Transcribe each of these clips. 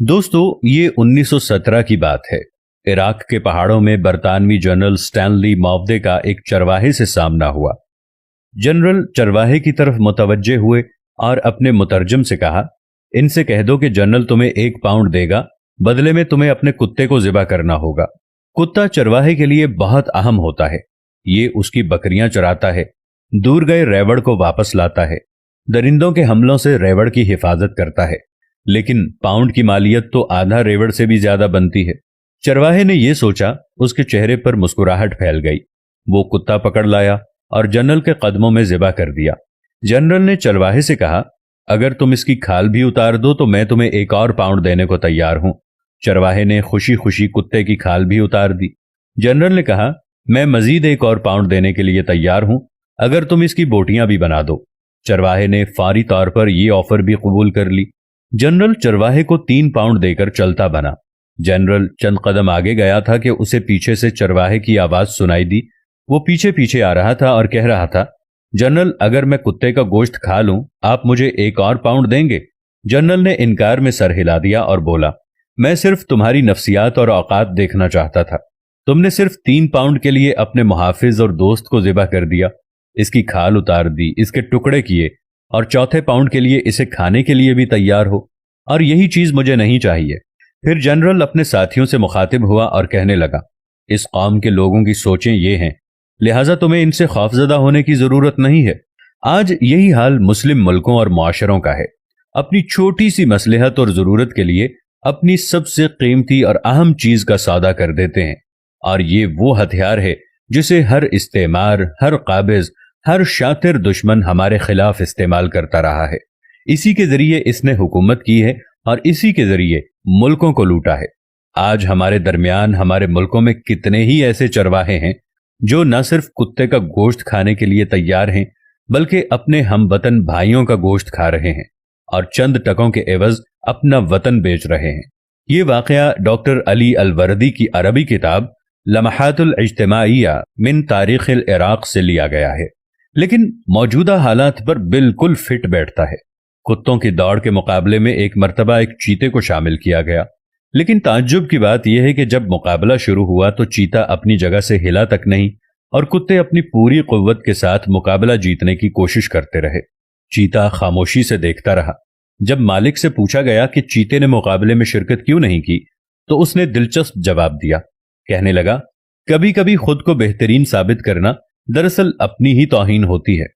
दोस्तों, ये 1917 की बात है। इराक के पहाड़ों में बरतानवी जनरल स्टैनली मॉवदे का एक चरवाहे से सामना हुआ। जनरल चरवाहे की तरफ मुतवज्जे हुए और अपने मुतरजम से कहा, इनसे कह दो कि जनरल तुम्हें 1 पाउंड देगा, बदले में तुम्हें अपने कुत्ते को ज़िबा करना होगा। कुत्ता चरवाहे के लिए बहुत अहम होता है। ये उसकी बकरियां चराता है, दूर गए रेवड़ को वापस लाता है, दरिंदों के हमलों से रेवड़ की हिफाजत करता है। लेकिन पाउंड की मालियत तो आधा रेवड़ से भी ज्यादा बनती है। चरवाहे ने यह सोचा, उसके चेहरे पर मुस्कुराहट फैल गई। वो कुत्ता पकड़ लाया और जनरल के कदमों में ज़िबा कर दिया। जनरल ने चरवाहे से कहा, अगर तुम इसकी खाल भी उतार दो तो मैं तुम्हें 1 और पाउंड देने को तैयार हूं। चरवाहे ने खुशी खुशी कुत्ते की खाल भी उतार दी। जनरल ने कहा, मैं मजीद 1 और पाउंड देने के लिए तैयार हूं, अगर तुम इसकी बोटियां भी बना दो। चरवाहे ने फौरी तौर पर यह ऑफर भी कबूल कर ली। जनरल चरवाहे को 3 पाउंड देकर चलता बना। जनरल चंद कदम आगे गया था कि उसे पीछे से चरवाहे की आवाज सुनाई दी। वो पीछे पीछे आ रहा था और कह रहा था, जनरल, अगर मैं कुत्ते का गोश्त खा लूं, आप मुझे 1 और पाउंड देंगे? जनरल ने इनकार में सर हिला दिया और बोला, मैं सिर्फ तुम्हारी नफ्सियात और औकात देखना चाहता था। तुमने सिर्फ 3 पाउंड के लिए अपने मुहाफिज और दोस्त को ज़िबा कर दिया, इसकी खाल उतार दी, इसके टुकड़े किए, और चौथे पाउंड के लिए इसे खाने के लिए भी तैयार हो, और यही चीज मुझे नहीं चाहिए। फिर जनरल अपने साथियों से मुखातिब हुआ और कहने लगा, इस कौम के लोगों की सोचें ये हैं, लिहाजा तुम्हें इनसे खौफजदा होने की जरूरत नहीं है। आज यही हाल मुस्लिम मुल्कों और मुआशरों का है। अपनी छोटी सी मसलहत और जरूरत के लिए अपनी सबसे कीमती और अहम चीज का सौदा कर देते हैं, और ये वो हथियार है जिसे हर इस्तेमार, हर काबिज, हर शातिर दुश्मन हमारे खिलाफ इस्तेमाल करता रहा है। इसी के जरिए इसने हुकूमत की है और इसी के जरिए मुल्कों को लूटा है। आज हमारे दरमियान, हमारे मुल्कों में कितने ही ऐसे चरवाहे हैं जो न सिर्फ कुत्ते का गोश्त खाने के लिए तैयार हैं, बल्कि अपने हमवतन भाइयों का गोश्त खा रहे हैं और चंद टकों के एवज अपना वतन बेच रहे हैं। ये वाकया डॉक्टर अली अलवर्दी की अरबी किताब लम्हातुल इज्तिमाइया मिन तारीखिल इराक से लिया गया है, लेकिन मौजूदा हालात पर बिल्कुल फिट बैठता है। कुत्तों की दौड़ के मुकाबले में एक मर्तबा एक चीते को शामिल किया गया, लेकिन ताज्जुब की बात यह है कि जब मुकाबला शुरू हुआ तो चीता अपनी जगह से हिला तक नहीं और कुत्ते अपनी पूरी कुव्वत के साथ मुकाबला जीतने की कोशिश करते रहे। चीता खामोशी से देखता रहा। जब मालिक से पूछा गया कि चीते ने मुकाबले में शिरकत क्यों नहीं की, तो उसने दिलचस्प जवाब दिया। कहने लगा, कभी कभी खुद को बेहतरीन साबित करना दरअसल अपनी ही तौहीन होती है।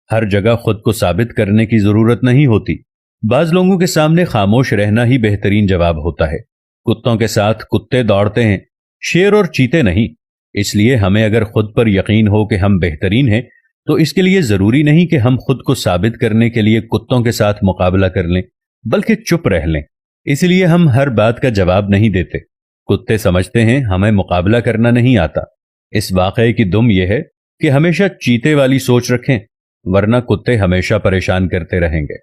हर जगह खुद को साबित करने की जरूरत नहीं होती। बाज लोगों के सामने खामोश रहना ही बेहतरीन जवाब होता है। कुत्तों के साथ कुत्ते दौड़ते हैं, शेर और चीते नहीं। इसलिए हमें अगर खुद पर यकीन हो कि हम बेहतरीन हैं, तो इसके लिए जरूरी नहीं कि हम खुद को साबित करने के लिए कुत्तों के साथ मुकाबला कर लें, बल्कि चुप रह लें। इसलिए हम हर बात का जवाब नहीं देते। कुत्ते समझते हैं हमें मुकाबला करना नहीं आता। इस वाकये की दुम यह है कि हमेशा चीते वाली सोच रखें, वरना कुत्ते हमेशा परेशान करते रहेंगे।